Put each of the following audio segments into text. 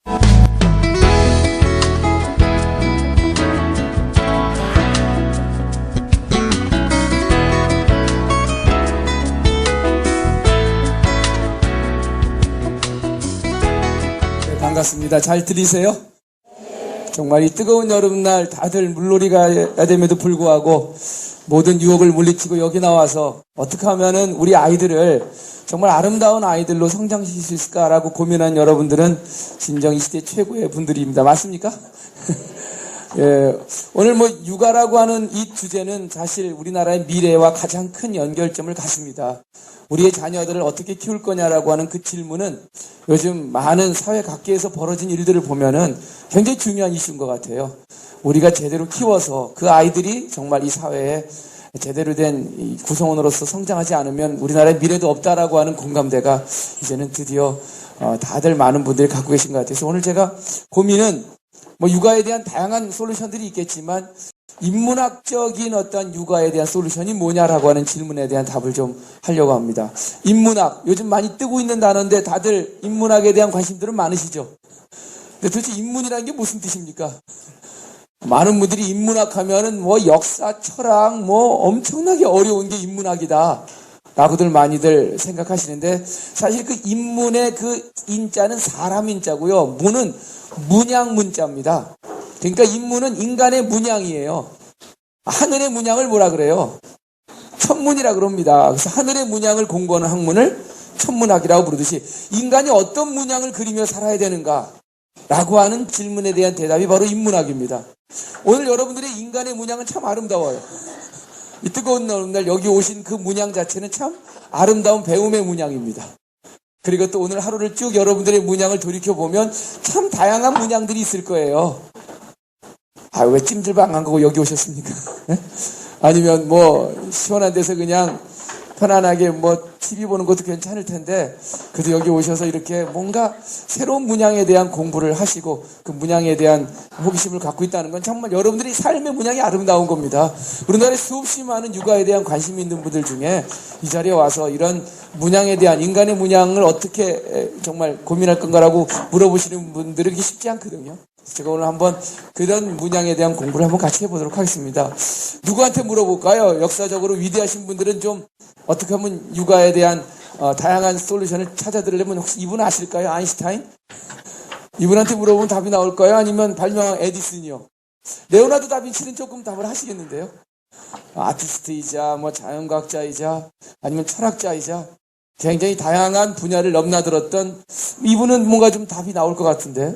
네, 반갑습니다. 잘 들리세요? 정말 이 뜨거운 여름날 다들 물놀이가 됨에도 불구하고 모든 유혹을 물리치고 여기 나와서 어떻게 하면은 우리 아이들을 정말 아름다운 아이들로 성장시킬 수 있을까라고 고민한 여러분들은 진정 이 시대 최고의 분들입니다. 맞습니까? 예, 오늘 육아라고 하는 이 주제는 사실 우리나라의 미래와 가장 큰 연결점을 갖습니다. 우리의 자녀들을 어떻게 키울 거냐라고 하는 그 질문은 요즘 많은 사회 각계에서 벌어진 일들을 보면은 굉장히 중요한 이슈인 것 같아요. 우리가 제대로 키워서 그 아이들이 정말 이 사회에 제대로 된 이 구성원으로서 성장하지 않으면 우리나라의 미래도 없다라고 하는 공감대가 이제는 드디어 다들 많은 분들이 갖고 계신 것 같아서 오늘 제가 고민은 육아에 대한 다양한 솔루션들이 있겠지만 인문학적인 어떤 육아에 대한 솔루션이 뭐냐라고 하는 질문에 대한 답을 좀 하려고 합니다. 인문학, 요즘 많이 뜨고 있는 단어인데 다들 인문학에 대한 관심들은 많으시죠? 근데 도대체 인문이라는 게 무슨 뜻입니까? 많은 분들이 인문학 하면은 역사, 철학, 엄청나게 어려운 게 인문학이다 라고들 많이들 생각하시는데 사실 그 인문의 그 인자는 사람 인자고요. 문은 문양 문자입니다. 그러니까 인문은 인간의 문양이에요. 하늘의 문양을 뭐라 그래요? 천문이라 그럽니다. 그래서 하늘의 문양을 공부하는 학문을 천문학이라고 부르듯이 인간이 어떤 문양을 그리며 살아야 되는가 라고 하는 질문에 대한 대답이 바로 인문학입니다. 오늘 여러분들의 인간의 문양은 참 아름다워요. 이 뜨거운 여름날 여기 오신 그 문양 자체는 참 아름다운 배움의 문양입니다. 그리고 또 오늘 하루를 쭉 여러분들의 문양을 돌이켜보면 참 다양한 문양들이 있을 거예요. 왜 찜질방 안 가고 여기 오셨습니까? 아니면 시원한 데서 그냥 편안하게 TV 보는 것도 괜찮을 텐데 그래도 여기 오셔서 이렇게 뭔가 새로운 문양에 대한 공부를 하시고 그 문양에 대한 호기심을 갖고 있다는 건 정말 여러분들이 삶의 문양이 아름다운 겁니다. 우리나라에 수없이 많은 육아에 대한 관심이 있는 분들 중에 이 자리에 와서 이런 문양에 대한 인간의 문양을 어떻게 정말 고민할 건가라고 물어보시는 분들은 쉽지 않거든요. 제가 오늘 한번 그런 문양에 대한 공부를 한번 같이 해보도록 하겠습니다. 누구한테 물어볼까요? 역사적으로 위대하신 분들은 좀 어떻게 하면 육아에 대한 다양한 솔루션을 찾아들으려면 혹시 이분 아실까요? 아인슈타인? 이분한테 물어보면 답이 나올까요? 아니면 발명한 에디슨이요? 레오나르도 다빈치는 조금 답을 하시겠는데요? 아티스트이자 자연과학자이자 아니면 철학자이자 굉장히 다양한 분야를 넘나들었던 이분은 뭔가 좀 답이 나올 것 같은데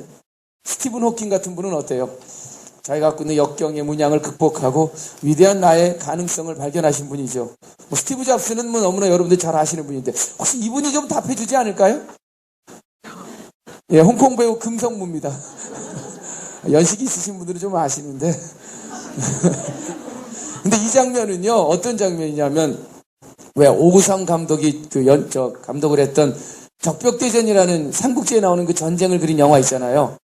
스티븐 호킹 같은 분은 어때요? 자기가 갖고 있는 역경의 문양을 극복하고 위대한 나의 가능성을 발견하신 분이죠. 스티브 잡스는 너무나 여러분들 잘 아시는 분인데 혹시 이분이 좀 답해주지 않을까요? 예, 홍콩 배우 금성무입니다. 연식이 있으신 분들은 좀 아시는데 근데 이 장면은요 어떤 장면이냐면 왜 오구상 감독이 감독을 했던 적벽대전이라는 삼국지에 나오는 그 전쟁을 그린 영화 있잖아요.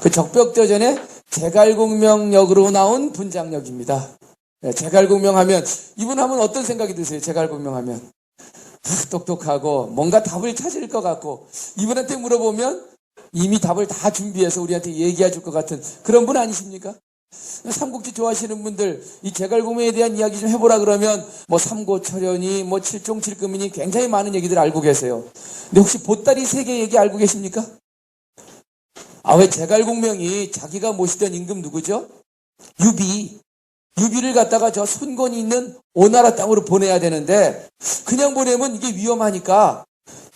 그 적벽대전의 제갈공명 역으로 나온 분장력입니다. 제갈공명 하면 이분 하면 어떤 생각이 드세요? 제갈공명 하면 똑똑하고 뭔가 답을 찾을 것 같고 이분한테 물어보면 이미 답을 다 준비해서 우리한테 얘기해 줄 것 같은 그런 분 아니십니까? 삼국지 좋아하시는 분들 이 제갈공명에 대한 이야기 좀 해보라 그러면 삼고철연이 칠종칠금이니 굉장히 많은 얘기들 알고 계세요. 근데 혹시 보따리 세계 얘기 알고 계십니까? 왜 제갈공명이 자기가 모시던 임금 누구죠? 유비를 갖다가 저 손권이 있는 오나라 땅으로 보내야 되는데 그냥 보내면 이게 위험하니까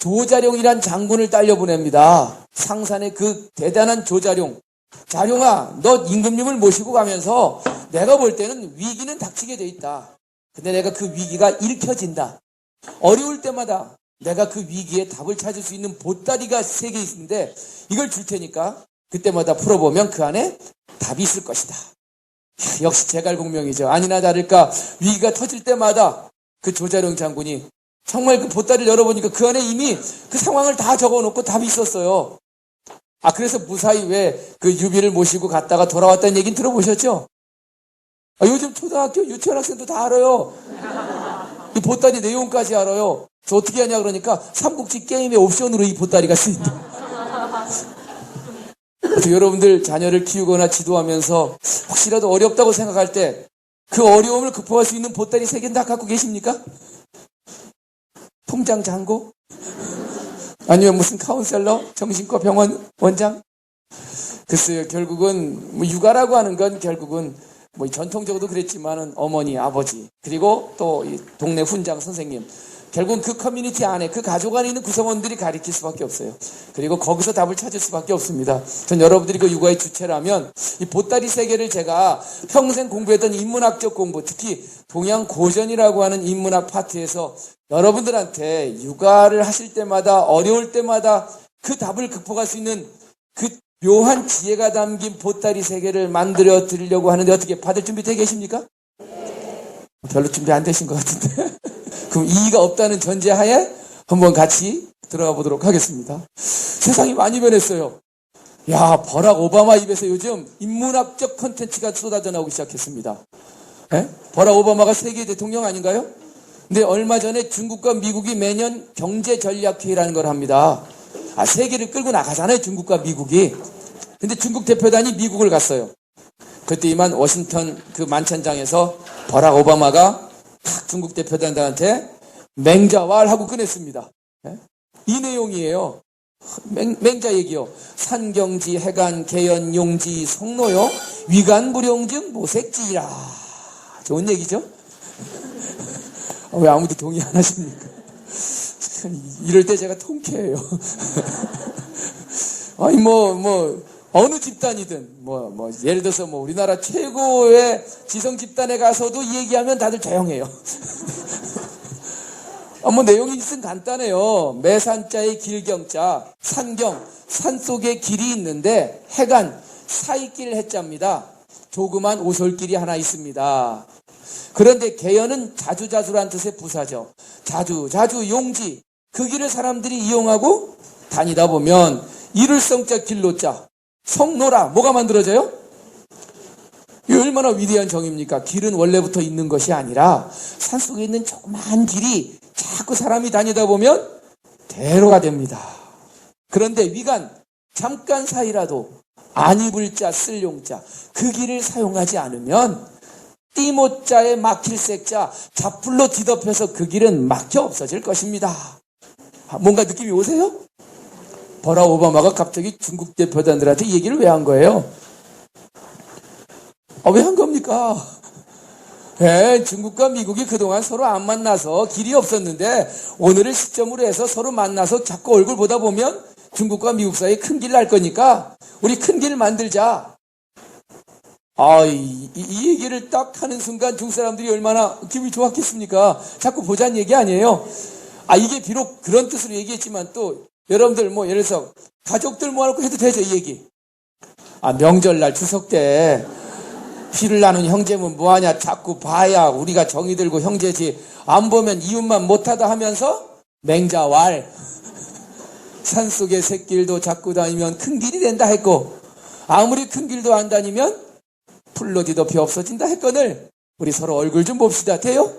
조자룡이란 장군을 딸려 보냅니다. 상산의 그 대단한 조자룡. 자룡아, 너 임금님을 모시고 가면서 내가 볼 때는 위기는 닥치게 돼 있다. 근데 내가 그 위기가 읽혀진다. 어려울 때마다 내가 그 위기에 답을 찾을 수 있는 보따리가 3개 있는데 이걸 줄 테니까 그때마다 풀어보면 그 안에 답이 있을 것이다. 역시 제갈공명이죠. 아니나 다를까 위기가 터질 때마다 그 조자룡 장군이 정말 그 보따리를 열어보니까 그 안에 이미 그 상황을 다 적어놓고 답이 있었어요. 그래서 무사히 왜 그 유비를 모시고 갔다가 돌아왔다는 얘기는 들어보셨죠? 요즘 초등학교 유치원 학생도 다 알아요. 이 보따리 내용까지 알아요. 그래서 어떻게 하냐 그러니까 삼국지 게임의 옵션으로 이 보따리가 쓰인다. 그래서 여러분들 자녀를 키우거나 지도하면서 혹시라도 어렵다고 생각할 때 그 어려움을 극복할 수 있는 보따리 3개는 다 갖고 계십니까? 통장 잔고? 아니면 무슨 카운셀러? 정신과 병원 원장? 글쎄요, 결국은 뭐 육아라고 하는 건 결국은 뭐 전통적으로도 그랬지만은 어머니, 아버지, 그리고 또 이 동네 훈장 선생님, 결국은 그 커뮤니티 안에 그 가족 안에 있는 구성원들이 가르칠 수밖에 없어요. 그리고 거기서 답을 찾을 수밖에 없습니다. 전 여러분들이 그 육아의 주체라면 이 보따리 3개를 제가 평생 공부했던 인문학적 공부, 특히 동양 고전이라고 하는 인문학 파트에서 여러분들한테 육아를 하실 때마다 어려울 때마다 그 답을 극복할 수 있는 그 묘한 지혜가 담긴 보따리 3개를 만들어 드리려고 하는데 어떻게 받을 준비 되어 계십니까? 별로 준비 안 되신 것 같은데. 그럼 이의가 없다는 전제하에 한번 같이 들어가 보도록 하겠습니다. 세상이 많이 변했어요. 야, 버락 오바마 입에서 요즘 인문학적 컨텐츠가 쏟아져 나오기 시작했습니다. 에? 버락 오바마가 세계 대통령 아닌가요? 근데 얼마 전에 중국과 미국이 매년 경제전략회의라는 걸 합니다. 세계를 끌고 나가잖아요, 중국과 미국이. 근데 중국 대표단이 미국을 갔어요. 그때 이만 워싱턴 그 만찬장에서 버락 오바마가 탁 중국 대표단한테 맹자왈하고 꺼냈습니다. 이 내용이에요. 맹자 얘기요. 산경지, 해간, 개연, 용지, 성노요. 위간, 불용증, 모색지라. 좋은 얘기죠? 왜 아무도 동의 안 하십니까? 이럴 때 제가 통쾌해요. 아니, 어느 집단이든, 예를 들어서 우리나라 최고의 지성 집단에 가서도 이 얘기하면 다들 조용해요. 내용이 있으면 간단해요. 매산자의 길경자, 산경, 산 속에 길이 있는데, 해간, 사이길 해자입니다. 조그만 오솔길이 하나 있습니다. 그런데 개연은 자주자주란 뜻의 부사죠. 자주, 용지. 그 길을 사람들이 이용하고 다니다 보면, 이룰성자 길로자, 성노라, 뭐가 만들어져요? 이 얼마나 위대한 정의입니까? 길은 원래부터 있는 것이 아니라 산속에 있는 조그만 길이 자꾸 사람이 다니다 보면 대로가 됩니다. 그런데 위간, 잠깐 사이라도 안 입을 자, 쓸 용자, 그 길을 사용하지 않으면 띠모자에 막힐 색자, 잡풀로 뒤덮여서 그 길은 막혀 없어질 것입니다. 뭔가 느낌이 오세요? 버락 오바마가 갑자기 중국 대표단들한테 이 얘기를 왜 한 거예요? 왜 한 겁니까? 중국과 미국이 그동안 서로 안 만나서 길이 없었는데 오늘을 시점으로 해서 서로 만나서 자꾸 얼굴 보다 보면 중국과 미국 사이에 큰 길 날 거니까 우리 큰 길 만들자. 이 얘기를 딱 하는 순간 중국 사람들이 얼마나 기분이 좋았겠습니까? 자꾸 보자는 얘기 아니에요. 이게 비록 그런 뜻으로 얘기했지만 또 여러분들 예를 들어서 가족들 모아놓고 해도 되죠, 이 얘기. 명절날 추석 때 피를 나눈 형제면 뭐하냐, 자꾸 봐야 우리가 정이 들고 형제지, 안 보면 이웃만 못하다 하면서 맹자왈, 산속의 샛길도 자꾸 다니면 큰 길이 된다 했고, 아무리 큰 길도 안 다니면 풀로 뒤덮여 없어진다 했거늘 우리 서로 얼굴 좀 봅시다. 돼요?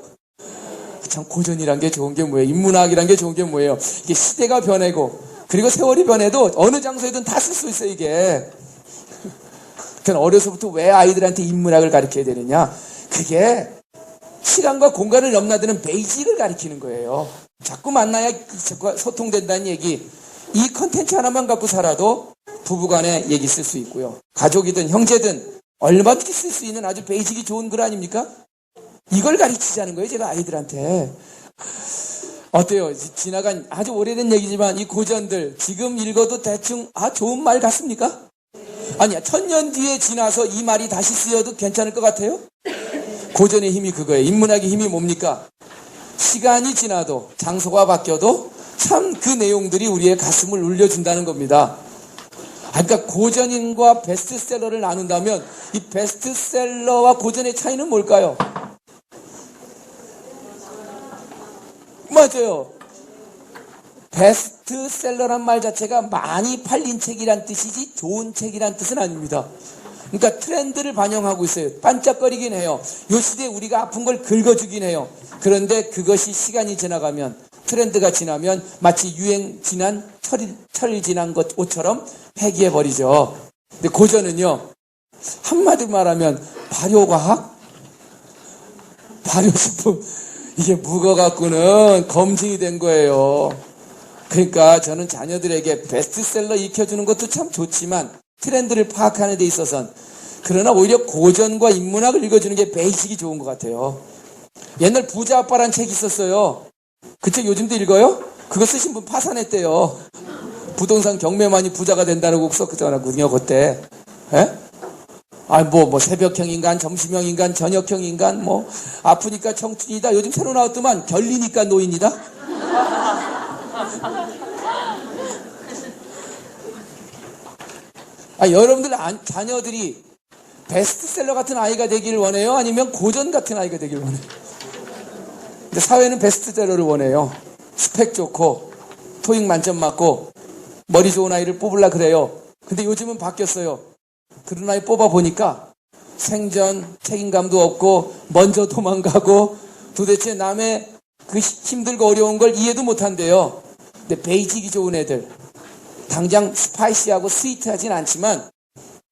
참 고전이란 게 좋은 게 뭐예요? 인문학이란 게 좋은 게 뭐예요? 이게 시대가 변하고 그리고 세월이 변해도 어느 장소에든 다 쓸 수 있어요, 이게. 그러니까 어려서부터 왜 아이들한테 인문학을 가르쳐야 되느냐? 그게 시간과 공간을 넘나드는 베이직을 가르치는 거예요. 자꾸 만나야 소통된다는 얘기. 이 컨텐츠 하나만 갖고 살아도 부부간에 얘기 쓸 수 있고요. 가족이든 형제든 얼마든지 쓸 수 있는 아주 베이직이 좋은 글 아닙니까? 이걸 가르치자는 거예요, 제가 아이들한테. 어때요? 지나간 아주 오래된 얘기지만 이 고전들 지금 읽어도 대충 좋은 말 같습니까? 아니야, 1000년 뒤에 지나서 이 말이 다시 쓰여도 괜찮을 것 같아요? 고전의 힘이 그거예요. 인문학의 힘이 뭡니까? 시간이 지나도 장소가 바뀌어도 참 그 내용들이 우리의 가슴을 울려준다는 겁니다. 그러니까 고전인과 베스트셀러를 나눈다면 이 베스트셀러와 고전의 차이는 뭘까요? 맞아요. 베스트셀러란 말 자체가 많이 팔린 책이란 뜻이지 좋은 책이란 뜻은 아닙니다. 그러니까 트렌드를 반영하고 있어요. 반짝거리긴 해요. 이 시대에 우리가 아픈 걸 긁어주긴 해요. 그런데 그것이 시간이 지나가면, 트렌드가 지나면 마치 유행 지난 철 지난 것 옷처럼 폐기해버리죠. 근데 고전은요, 한마디로 말하면 발효과학? 발효식품. 이게 묵어갖고는 검증이 된 거예요. 그러니까 저는 자녀들에게 베스트셀러 익혀주는 것도 참 좋지만 트렌드를 파악하는 데 있어서는 그러나 오히려 고전과 인문학을 읽어주는 게 베이직이 좋은 것 같아요. 옛날 부자 아빠란 책이 있었어요. 그 책 요즘도 읽어요? 그거 쓰신 분 파산했대요. 부동산 경매만이 부자가 된다고 썼잖아요, 그때. 예? 뭐 새벽형 인간, 점심형 인간, 저녁형 인간, 아프니까 청춘이다. 요즘 새로 나왔더만, 결리니까 노인이다. 여러분들 자녀들이 베스트셀러 같은 아이가 되길 원해요? 아니면 고전 같은 아이가 되길 원해요? 근데 사회는 베스트셀러를 원해요. 스펙 좋고, 토익 만점 맞고, 머리 좋은 아이를 뽑으려 그래요. 근데 요즘은 바뀌었어요. 그런 아이 뽑아보니까 생전 책임감도 없고 먼저 도망가고 도대체 남의 그 힘들고 어려운 걸 이해도 못한대요. 근데 베이직이 좋은 애들, 당장 스파이시하고 스위트하진 않지만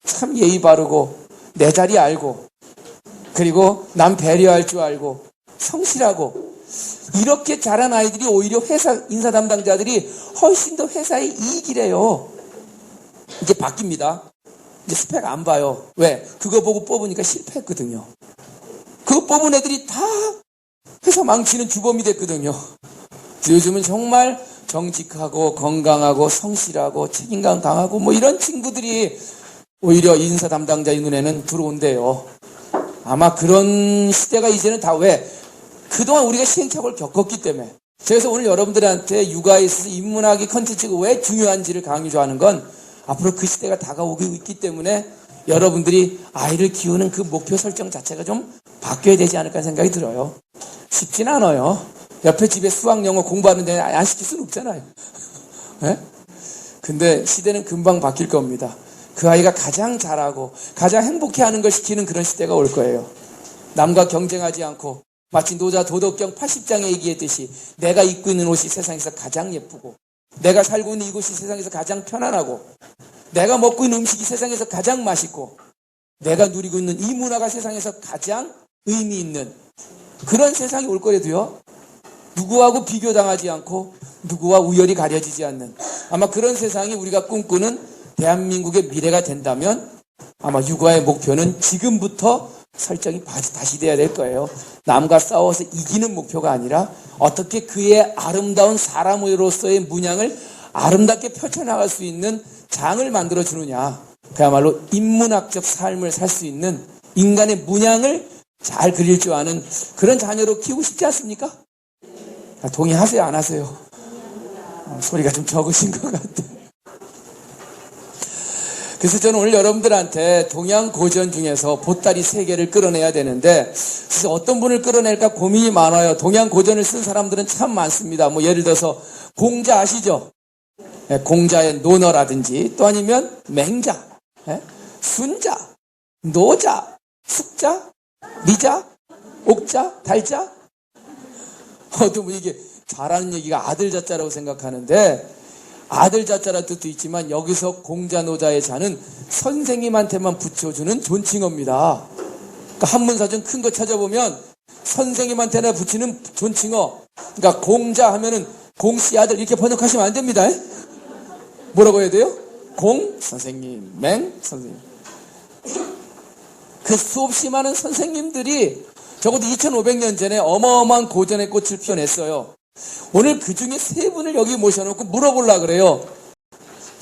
참 예의 바르고 내 자리 알고 그리고 남 배려할 줄 알고 성실하고 이렇게 자란 아이들이 오히려 회사 인사 담당자들이 훨씬 더 회사의 이익이래요. 이제 바뀝니다. 이제 스펙 안 봐요. 왜? 그거 보고 뽑으니까 실패했거든요. 그거 뽑은 애들이 다 회사 망치는 주범이 됐거든요. 요즘은 정말 정직하고 건강하고 성실하고 책임감 강하고 이런 친구들이 오히려 인사 담당자의 눈에는 들어온대요. 아마 그런 시대가 이제는 다 왜? 그동안 우리가 시행착오를 겪었기 때문에. 그래서 오늘 여러분들한테 육아에 있어서 인문학이 컨텐츠가 왜 중요한지를 강조하는 건 앞으로 그 시대가 다가오고 있기 때문에 여러분들이 아이를 키우는 그 목표 설정 자체가 좀 바뀌어야 되지 않을까 생각이 들어요. 쉽진 않아요. 옆에 집에 수학 영어 공부하는데 안 시킬 수는 없잖아요. 네? 근데 시대는 금방 바뀔 겁니다. 그 아이가 가장 잘하고 가장 행복해하는 걸 시키는 그런 시대가 올 거예요. 남과 경쟁하지 않고 마치 노자 도덕경 80장에 얘기했듯이 내가 입고 있는 옷이 세상에서 가장 예쁘고 내가 살고 있는 이곳이 세상에서 가장 편안하고 내가 먹고 있는 음식이 세상에서 가장 맛있고 내가 누리고 있는 이 문화가 세상에서 가장 의미 있는 그런 세상이 올 거래도요. 누구하고 비교당하지 않고 누구와 우열이 가려지지 않는 아마 그런 세상이 우리가 꿈꾸는 대한민국의 미래가 된다면 아마 육아의 목표는 지금부터 설정이 다시 돼야 될 거예요. 남과 싸워서 이기는 목표가 아니라 어떻게 그의 아름다운 사람으로서의 문양을 아름답게 펼쳐나갈 수 있는 장을 만들어주느냐. 그야말로 인문학적 삶을 살 수 있는 인간의 문양을 잘 그릴 줄 아는 그런 자녀로 키우고 싶지 않습니까? 동의하세요? 안 하세요? 소리가 좀 적으신 것 같아요. 그래서 저는 오늘 여러분들한테 동양 고전 중에서 보따리 3개를 끌어내야 되는데 그래서 어떤 분을 끌어낼까 고민이 많아요. 동양 고전을 쓴 사람들은 참 많습니다. 예를 들어서 공자 아시죠? 공자의 논어라든지 또 아니면 맹자, 순자, 노자, 숙자, 미자, 옥자, 달자. 어떤 분이 이게 잘하는 얘기가 아들 자자라고 생각하는데 아들 자자라는 뜻도 있지만 여기서 공자 노자의 자는 선생님한테만 붙여주는 존칭어입니다. 그러니까 한문사전 큰 거 찾아보면 선생님한테나 붙이는 존칭어. 그러니까 공자 하면은 공씨 아들 이렇게 번역하시면 안 됩니다. 뭐라고 해야 돼요? 공 선생님, 맹 선생님. 그 수없이 많은 선생님들이 적어도 2500년 전에 어마어마한 고전의 꽃을 피워냈어요. 오늘 그 중에 3분을 여기 모셔놓고 물어보려고 그래요.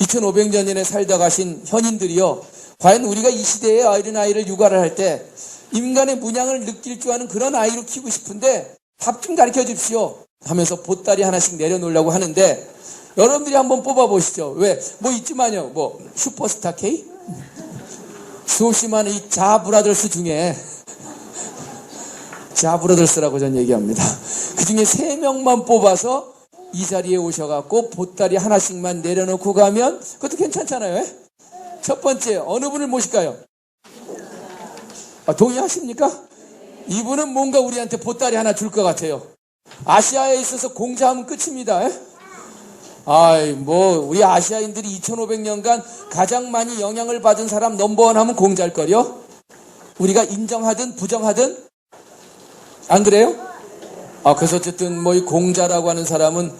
2500년 전에 살다 가신 현인들이요. 과연 우리가 이 시대에 어린아이를 육아를 할 때 인간의 문양을 느낄 줄 아는 그런 아이로 키우고 싶은데 답 좀 가르쳐 주십시오 하면서 보따리 하나씩 내려놓으려고 하는데 여러분들이 한번 뽑아보시죠. 왜? 있지만요. 슈퍼스타 K? 수없이 많은 이 자브라더스 중에 자브라더스라고 전 얘기합니다. 그 중에 3명만 뽑아서 이 자리에 오셔갖고 보따리 하나씩만 내려놓고 가면 그것도 괜찮잖아요. 첫 번째 어느 분을 모실까요? 동의하십니까? 이분은 뭔가 우리한테 보따리 하나 줄 것 같아요. 아시아에 있어서 공자하면 끝입니다. 우리 아시아인들이 2500년간 가장 많이 영향을 받은 사람 넘버원 하면 공자일걸요? 우리가 인정하든 부정하든? 안 그래요? 그래서 어쨌든 이 공자라고 하는 사람은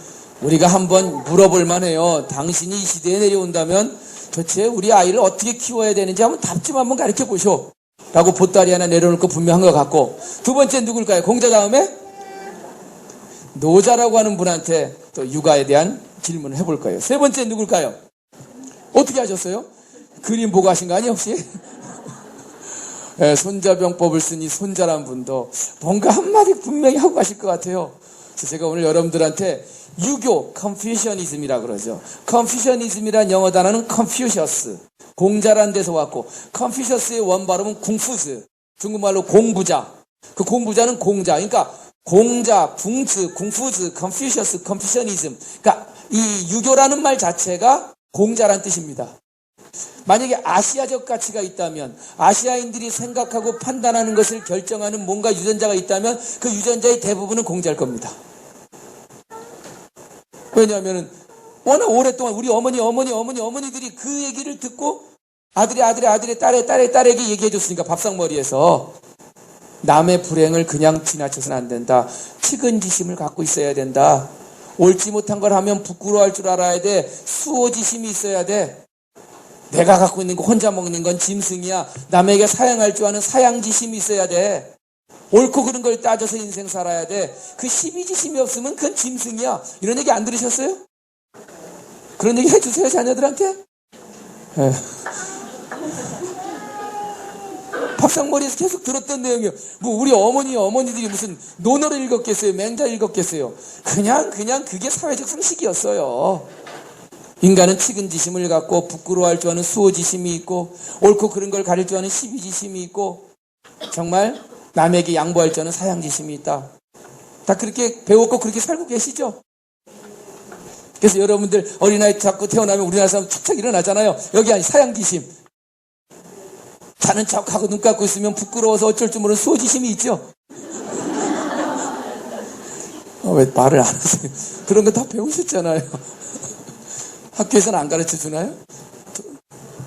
우리가 한번 물어볼 만해요. 당신이 이 시대에 내려온다면 도대체 우리 아이를 어떻게 키워야 되는지 답 좀 한번 가르쳐 보쇼. 라고 보따리 하나 내려놓을 거 분명한 것 같고, 두 번째 누굴까요? 공자 다음에 노자라고 하는 분한테 또 육아에 대한 질문을 해볼 거예요. 세 번째 누굴까요? 어떻게 하셨어요? 그림 보고 하신 거 아니에요 혹시? 네, 손자병법을 쓴 이 손자란 분도 뭔가 한마디 분명히 하고 가실 것 같아요. 그래서 제가 오늘 여러분들한테 유교, 컨퓨셔니즘이라 그러죠. 컨퓨셔니즘이란 영어 단어는 컨퓨셔스, 공자란 데서 왔고, 컨퓨셔스의 원발음은 궁푸즈, 중국말로 공부자. 그 공부자는 공자. 그러니까 공자, 궁즈, 궁푸즈, 컨퓨셔스, 컨퓨셔니즘. 그러니까 이 유교라는 말 자체가 공자란 뜻입니다. 만약에 아시아적 가치가 있다면, 아시아인들이 생각하고 판단하는 것을 결정하는 뭔가 유전자가 있다면 그 유전자의 대부분은 공자일 겁니다. 왜냐하면은 워낙 오랫동안 우리 어머니들이 그 얘기를 듣고 아들의 딸에게 얘기해 줬으니까, 밥상머리에서 남의 불행을 그냥 지나쳐서는 안 된다. 측은지심을 갖고 있어야 된다. 옳지 못한 걸 하면 부끄러워할 줄 알아야 돼. 수호지심이 있어야 돼. 내가 갖고 있는 거 혼자 먹는 건 짐승이야. 남에게 사양할 줄 아는 사양지심이 있어야 돼. 옳고 그른 걸 따져서 인생 살아야 돼. 그 시비지심이 없으면 그건 짐승이야. 이런 얘기 안 들으셨어요? 그런 얘기 해주세요, 자녀들한테. 네. 밥상머리에서 계속 들었던 내용이요. 우리 어머니들이 무슨 논어를 읽었겠어요? 맹자 읽었겠어요? 그냥 그게 사회적 상식이었어요. 인간은 측은지심을 갖고 부끄러워할 줄 아는 수호지심이 있고, 옳고 그른 걸 가릴 줄 아는 시비지심이 있고, 정말 남에게 양보할 줄 아는 사양지심이 있다. 다 그렇게 배웠고 그렇게 살고 계시죠? 그래서 여러분들 어린아이 자꾸 태어나면 우리나라 사람 착착 일어나잖아요. 여기 아니 사양지심. 자는 척하고 눈 감고 있으면 부끄러워서 어쩔 줄 모르는 수호지심이 있죠? 왜 말을 안 하세요? 그런 거 다 배우셨잖아요. 학교에서는 안 가르쳐 주나요?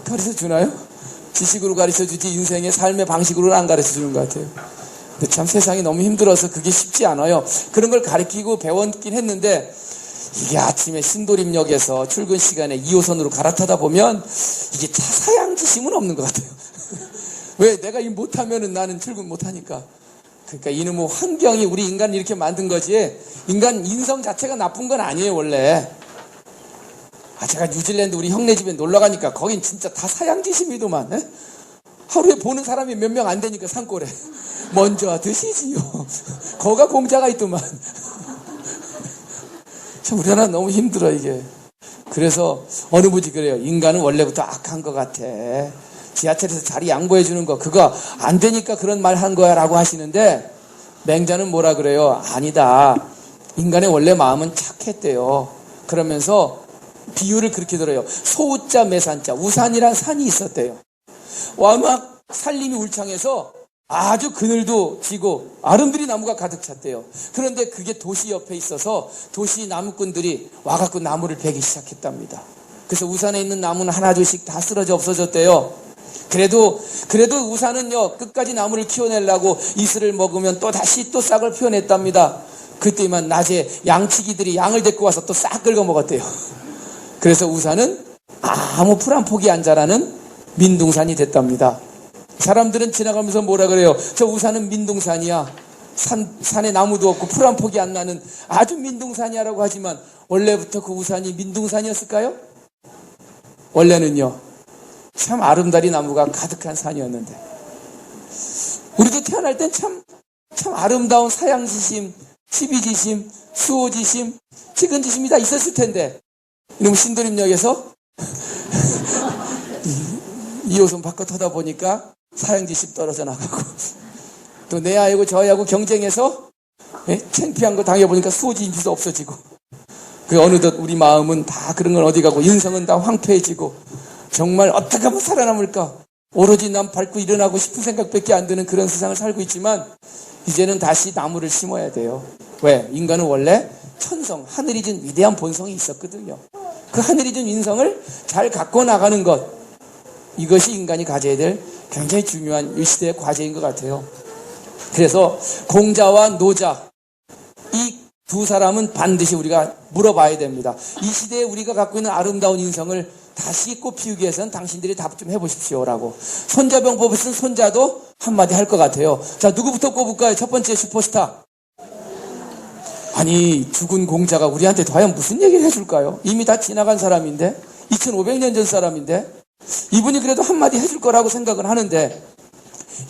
가르쳐 주나요? 지식으로 가르쳐 주지 인생의 삶의 방식으로는 안 가르쳐 주는 것 같아요. 근데 참 세상이 너무 힘들어서 그게 쉽지 않아요. 그런 걸 가르치고 배웠긴 했는데, 이게 아침에 신도림역에서 출근 시간에 2호선으로 갈아타다 보면 이게 사양지심은 없는 것 같아요. 왜? 내가 이 못하면은 나는 출근 못하니까. 그러니까 이놈의 환경이 우리 인간을 이렇게 만든 거지, 인간 인성 자체가 나쁜 건 아니에요 원래. 제가 뉴질랜드 우리 형네 집에 놀러 가니까 거긴 진짜 다 사양지심이더만. 에? 하루에 보는 사람이 몇 명 안 되니까 산골에 먼저 드시지요. 거가 공자가 있더만. 참 우리나라 너무 힘들어 이게. 그래서 어느 분이 그래요. 인간은 원래부터 악한 것 같아. 지하철에서 자리 양보해 주는 거 그거 안 되니까 그런 말 한 거야 라고 하시는데, 맹자는 뭐라 그래요? 아니다. 인간의 원래 마음은 착했대요. 그러면서 비유를 그렇게 들어요. 소우자 매산자, 우산이란 산이 있었대요. 워낙 산림이 울창해서 아주 그늘도 지고 아름드리 나무가 가득 찼대요. 그런데 그게 도시 옆에 있어서 도시 나무꾼들이 와갖고 나무를 베기 시작했답니다. 그래서 우산에 있는 나무는 하나둘씩 다 쓰러져 없어졌대요. 그래도 우산은요 끝까지 나무를 키워내려고 이슬을 먹으면 또 다시 또 싹을 피워냈답니다. 그때만 낮에 양치기들이 양을 데리고 와서 또 싹 긁어 먹었대요. 그래서 우산은 아무 풀 한 폭이 안 자라는 민둥산이 됐답니다. 사람들은 지나가면서 뭐라 그래요? 저 우산은 민둥산이야. 산에 나무도 없고 풀 한 폭이 안 나는 아주 민둥산이야라고 하지만, 원래부터 그 우산이 민둥산이었을까요? 원래는요 참 아름다리 나무가 가득한 산이었는데, 우리도 태어날 땐 참 아름다운 사양지심, 시비지심, 수호지심, 측은지심이 다 있었을 텐데, 이놈 신도림역에서 2호선 바꿔 타다 보니까 사양지심 떨어져 나가고, 또 내 아이고 저 아이하고 경쟁해서 창피한 거 당해보니까 수호지심도 없어지고, 그 어느덧 우리 마음은 다 그런 건 어디 가고 인성은 다 황폐해지고, 정말 어떻게 하면 살아남을까? 오로지 난 밟고 일어나고 싶은 생각밖에 안 드는 그런 세상을 살고 있지만, 이제는 다시 나무를 심어야 돼요. 왜? 인간은 원래 천성, 하늘이 준 위대한 본성이 있었거든요. 그 하늘이 준 인성을 잘 갖고 나가는 것, 이것이 인간이 가져야 될 굉장히 중요한 이 시대의 과제인 것 같아요. 그래서 공자와 노자, 이 두 사람은 반드시 우리가 물어봐야 됩니다. 이 시대에 우리가 갖고 있는 아름다운 인성을 다시 꽃피우기 위해서는 당신들이 답 좀 해보십시오라고. 손자병법을 쓴 손자도 한마디 할 것 같아요. 자, 누구부터 꼽을까요? 첫 번째 슈퍼스타. 아니, 죽은 공자가 우리한테 과연 무슨 얘기를 해줄까요? 이미 다 지나간 사람인데, 2500년 전 사람인데, 이분이 그래도 한마디 해줄 거라고 생각을 하는데,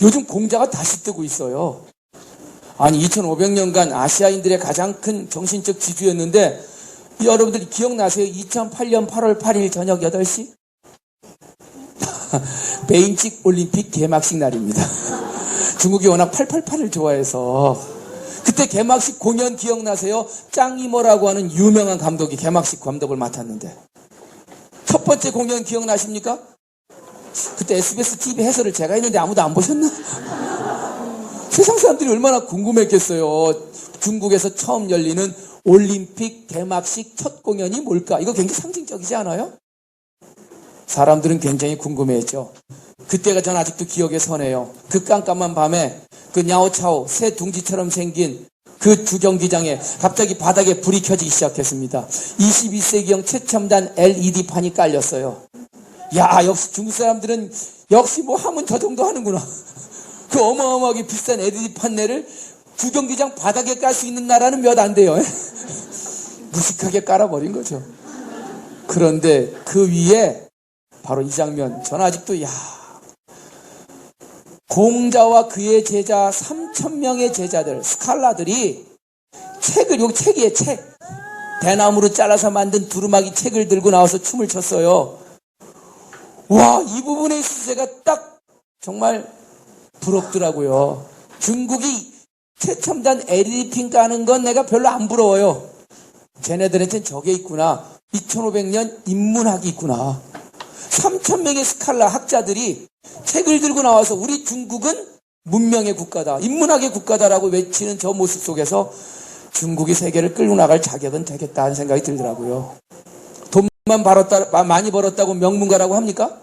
요즘 공자가 다시 뜨고 있어요. 아니, 2500년간 아시아인들의 가장 큰 정신적 지주였는데, 여러분들이 기억나세요? 2008년 8월 8일 저녁 8시? 베이징 올림픽 개막식 날입니다. 중국이 워낙 888을 좋아해서 그때 개막식 공연 기억나세요? 짱이모라고 하는 유명한 감독이 개막식 감독을 맡았는데 첫 번째 공연 기억나십니까? 그때 SBS TV 해설을 제가 했는데 아무도 안 보셨나? 세상 사람들이 얼마나 궁금했겠어요. 중국에서 처음 열리는 올림픽 개막식 첫 공연이 뭘까? 이거 굉장히 상징적이지 않아요? 사람들은 굉장히 궁금해했죠. 그때가 전 아직도 기억에 선해요. 그 깜깜한 밤에 그 냐오차오 새 둥지처럼 생긴 그 주경기장에 갑자기 바닥에 불이 켜지기 시작했습니다. 21세기형 최첨단 LED판이 깔렸어요. 야, 역시 중국 사람들은 역시 뭐 하면 저 정도 하는구나. 그 어마어마하게 비싼 LED 판넬을 주경기장 바닥에 깔 수 있는 나라는 몇 안 돼요. 무식하게 깔아버린 거죠. 그런데 그 위에 바로 이 장면, 전 아직도 공자와 그의 제자 3000명의 제자들, 스칼라들이 책을, 여기 책이에요, 책. 대나무로 잘라서 만든 두루마기 책을 들고 나와서 춤을 췄어요. 와, 이 부분에 있어서 제가 딱 정말 부럽더라고요. 중국이 최첨단 LED핀 까는 건 내가 별로 안 부러워요. 쟤네들한테는 저게 있구나. 2500년 인문학이 있구나. 3000명의 스칼라 학자들이 책을 들고 나와서 우리 중국은 문명의 국가다, 인문학의 국가다라고 외치는 저 모습 속에서 중국이 세계를 끌고 나갈 자격은 되겠다 하는 생각이 들더라고요. 돈만 많이 벌었다고 명문가라고 합니까?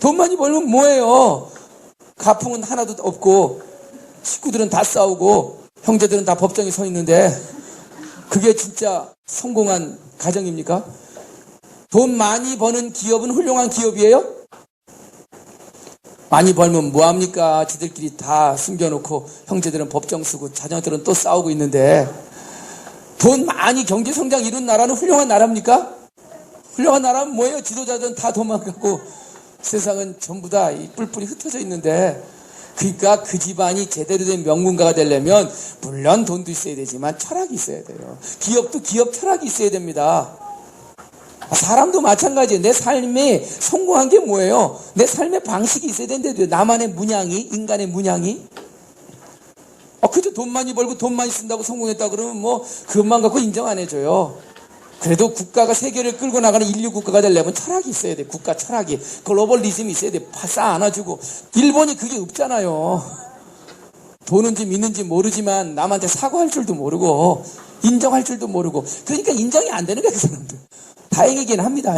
돈 많이 벌면 뭐예요? 가풍은 하나도 없고 식구들은 다 싸우고 형제들은 다 법정에 서 있는데 그게 진짜 성공한 가정입니까? 돈 많이 버는 기업은 훌륭한 기업이에요? 많이 벌면 뭐합니까? 지들끼리 다 숨겨놓고 형제들은 법정 쓰고 자녀들은 또 싸우고 있는데 돈 많이 경제성장 이룬 나라는 훌륭한 나라입니까? 훌륭한 나라는 뭐예요? 지도자들은 다 도망가고 세상은 전부 다 뿔뿔이 흩어져 있는데, 그러니까 그 집안이 제대로 된 명문가가 되려면 물론 돈도 있어야 되지만 철학이 있어야 돼요. 기업도 기업 철학이 있어야 됩니다. 사람도 마찬가지예요. 내 삶에 성공한 게 뭐예요? 내 삶의 방식이 있어야 되는데 나만의 문양이, 인간의 문양이. 그저 돈 많이 벌고 돈 많이 쓴다고 성공했다 그러면 뭐 그것만 갖고 인정 안 해줘요. 그래도 국가가 세계를 끌고 나가는 인류 국가가 되려면 철학이 있어야 돼. 국가 철학이. 글로벌리즘이 있어야 돼. 싸 안아주고. 일본이 그게 없잖아요. 도는지 믿는지 모르지만 남한테 사과할 줄도 모르고 인정할 줄도 모르고. 그러니까 인정이 안 되는 거야, 그 사람들. 다행이긴 합니다.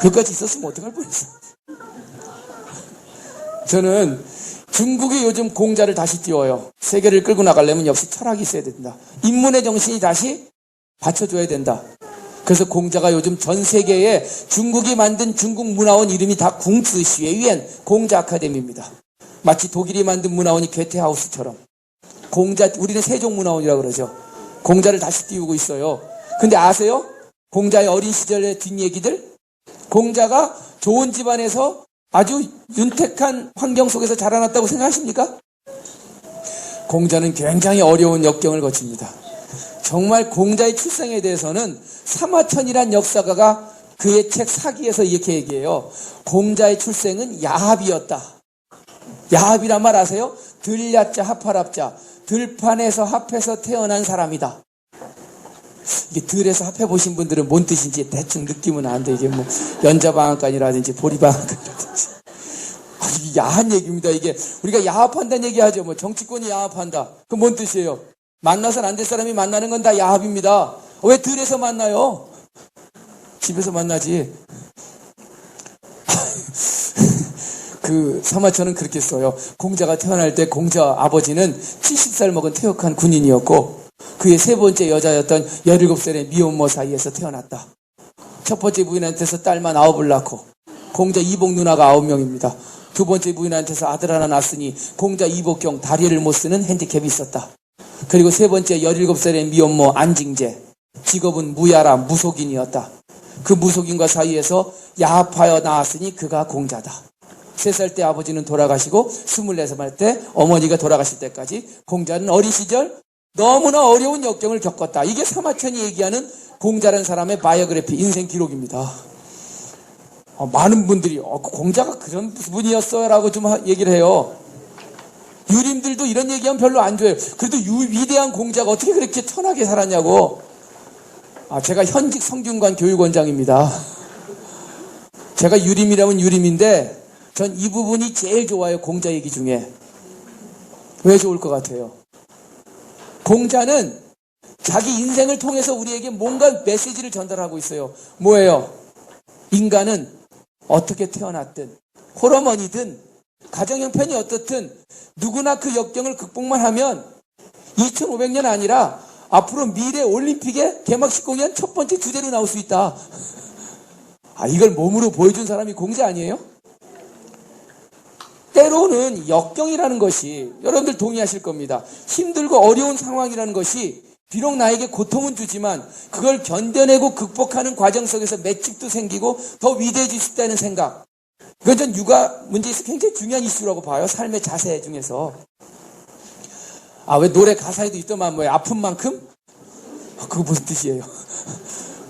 그것까지 있었으면 어떡할 뻔했어. 저는 중국이 요즘 공자를 다시 띄워요. 세계를 끌고 나가려면 역시 철학이 있어야 된다. 인문의 정신이 다시 받쳐줘야 된다. 그래서 공자가 요즘 전 세계에 중국이 만든 중국 문화원 이름이 다 궁츠슈에위엔 공자 아카데미입니다. 마치 독일이 만든 문화원이 괴테하우스처럼. 공자, 우리는 세종문화원이라고 그러죠. 공자를 다시 띄우고 있어요. 근데 아세요? 공자의 어린 시절의 뒷얘기들? 공자가 좋은 집안에서 아주 윤택한 환경 속에서 자라났다고 생각하십니까? 공자는 굉장히 어려운 역경을 거칩니다. 정말 공자의 출생에 대해서는 사마천이란 역사가가 그의 책 사기에서 이렇게 얘기해요. 공자의 출생은 야합이었다. 야합이란 말 아세요? 들야자 합할합자. 들판에서 합해서 태어난 사람이다. 이게 들에서 합해보신 분들은 뭔 뜻인지 대충 느끼면 안 돼. 이게 뭐 연자방앗간이라든지 보리방앗간이라든지. 이게 야한 얘기입니다. 이게 우리가 야합한다는 얘기하죠. 뭐 정치권이 야합한다. 그건 뭔 뜻이에요? 만나선 안 될 사람이 만나는 건 다 야합입니다. 왜 들에서 만나요? 집에서 만나지. 그 사마천은 그렇게 써요. 공자가 태어날 때 공자 아버지는 70살 먹은 퇴역한 군인이었고 그의 세 번째 여자였던 17살의 미혼모 사이에서 태어났다. 첫 번째 부인한테서 딸만 9을 낳고 공자 이복 누나가 9명입니다. 두 번째 부인한테서 아들 하나 낳았으니 공자 이복경 다리를 못 쓰는 핸디캡이 있었다. 그리고 세 번째 17살의 미혼모 안징제, 직업은 무야라 무속인이었다. 그 무속인과 사이에서 야합하여 낳았으니 그가 공자다. 3살 때 아버지는 돌아가시고 24살 때 어머니가 돌아가실 때까지 공자는 어린 시절 너무나 어려운 역경을 겪었다. 이게 사마천이 얘기하는 공자라는 사람의 바이오그래피, 인생 기록입니다. 많은 분들이 공자가 그런 분이었어요 라고 좀 얘기를 해요. 유림들도 이런 얘기하면 별로 안 좋아해요. 그래도 위대한 공자가 어떻게 그렇게 천하게 살았냐고. 제가 현직 성균관 교육원장입니다. 제가 유림이라면 유림인데 전 이 부분이 제일 좋아요. 공자 얘기 중에. 왜 좋을 것 같아요? 공자는 자기 인생을 통해서 우리에게 뭔가 메시지를 전달하고 있어요. 뭐예요? 인간은 어떻게 태어났든 홀어머니든 가정 형편이 어떻든 누구나 그 역경을 극복만 하면 2500년 아니라 앞으로 미래 올림픽의 개막식 공연 첫 번째 주제로 나올 수 있다. 이걸 몸으로 보여준 사람이 공자 아니에요? 때로는 역경이라는 것이 여러분들 동의하실 겁니다. 힘들고 어려운 상황이라는 것이 비록 나에게 고통은 주지만 그걸 견뎌내고 극복하는 과정 속에서 매직도 생기고 더 위대해질 수 있다는 생각. 그건 전 육아 문제에서 굉장히 중요한 이슈라고 봐요. 삶의 자세 중에서. 왜 노래 가사에도 있더만 뭐예요? 아픈 만큼? 그거 무슨 뜻이에요?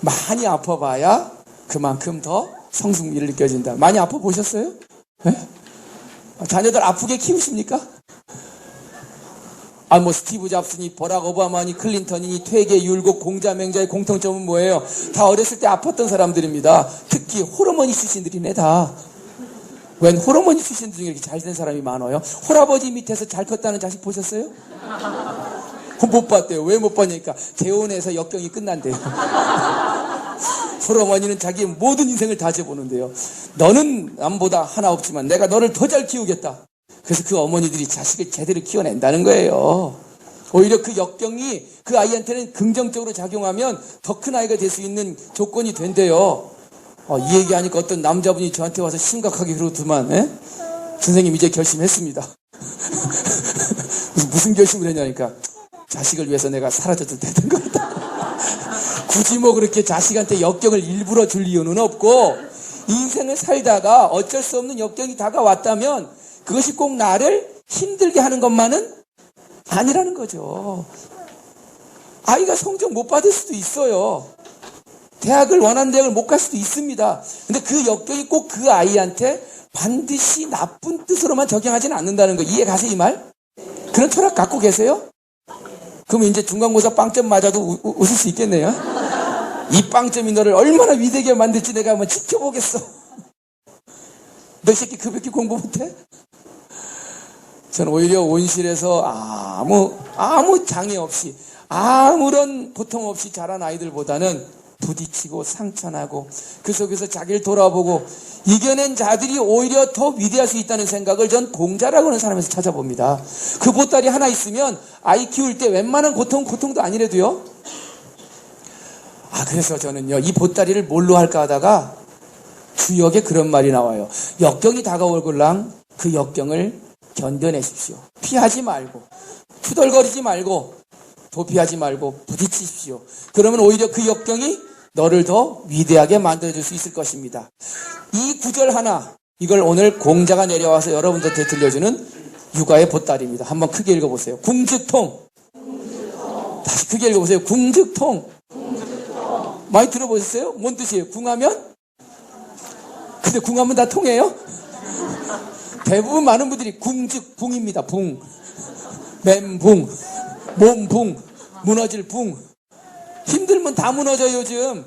많이 아파봐야 그만큼 더 성숙미를 느껴진다. 많이 아파보셨어요? 네? 자녀들 아프게 키우십니까? 스티브 잡스니, 버락 오바마니, 클린턴이니, 퇴계, 율곡, 공자, 맹자의 공통점은 뭐예요? 다 어렸을 때 아팠던 사람들입니다. 특히 호르몬이 출신들이네, 다. 웬 호르몬이 출신들 중에 이렇게 잘된 사람이 많아요? 홀아버지 밑에서 잘 컸다는 자식 보셨어요? 못 봤대요. 왜 못 봤냐니까 재혼해서 역경이 끝난대요. 호르몬이는 자기의 모든 인생을 다 재보는데요. 너는 남보다 하나 없지만 내가 너를 더 잘 키우겠다. 그래서 그 어머니들이 자식을 제대로 키워낸다는 거예요. 오히려 그 역경이 그 아이한테는 긍정적으로 작용하면 더 큰 아이가 될 수 있는 조건이 된대요. 이 얘기하니까 어떤 남자분이 저한테 와서 심각하게 그러더만, 선생님 이제 결심했습니다. 무슨 결심을 했냐니까 자식을 위해서 내가 사라져도 되는 것 같다. 굳이 그렇게 자식한테 역경을 일부러 줄 이유는 없고 인생을 살다가 어쩔 수 없는 역경이 다가왔다면 그것이 꼭 나를 힘들게 하는 것만은 아니라는 거죠. 아이가 성적 못 받을 수도 있어요. 대학을 원하는 대학을 못 갈 수도 있습니다. 근데 그 역경이 꼭 그 아이한테 반드시 나쁜 뜻으로만 적용하지는 않는다는 거 이해 가세요, 이 말? 그런 철학 갖고 계세요? 그럼 이제 중간고사 빵점 맞아도 웃을 수 있겠네요. 이 빵점이 너를 얼마나 위대하게 만들지 내가 한번 지켜보겠어. 너 이 새끼 그렇게 공부 못해? 저는 오히려 온실에서 아무 장애 없이 아무런 고통 없이 자란 아이들보다는 부딪히고 상처나고 그 속에서 자기를 돌아보고 이겨낸 자들이 오히려 더 위대할 수 있다는 생각을 전 공자라고 하는 사람에서 찾아봅니다. 그 보따리 하나 있으면 아이 키울 때 웬만한 고통도 아니래도요. 그래서 저는요 이 보따리를 뭘로 할까 하다가 주역에 그런 말이 나와요. 역경이 다가올걸랑 그 역경을 견뎌내십시오. 피하지 말고 투덜거리지 말고 도피하지 말고 부딪히십시오. 그러면 오히려 그 역경이 너를 더 위대하게 만들어줄 수 있을 것입니다. 이 구절 하나, 이걸 오늘 공자가 내려와서 여러분들한테 들려주는 육아의 보따리입니다. 한번 크게 읽어보세요. 궁즉통. 다시 크게 읽어보세요. 궁즉통. 많이 들어보셨어요? 뭔 뜻이에요? 궁하면? 근데 궁하면 다 통해요? 대부분 많은 분들이 궁즉 붕입니다. 붕. 멘붕. 몸붕. 무너질 붕. 힘들면 다 무너져요, 요즘.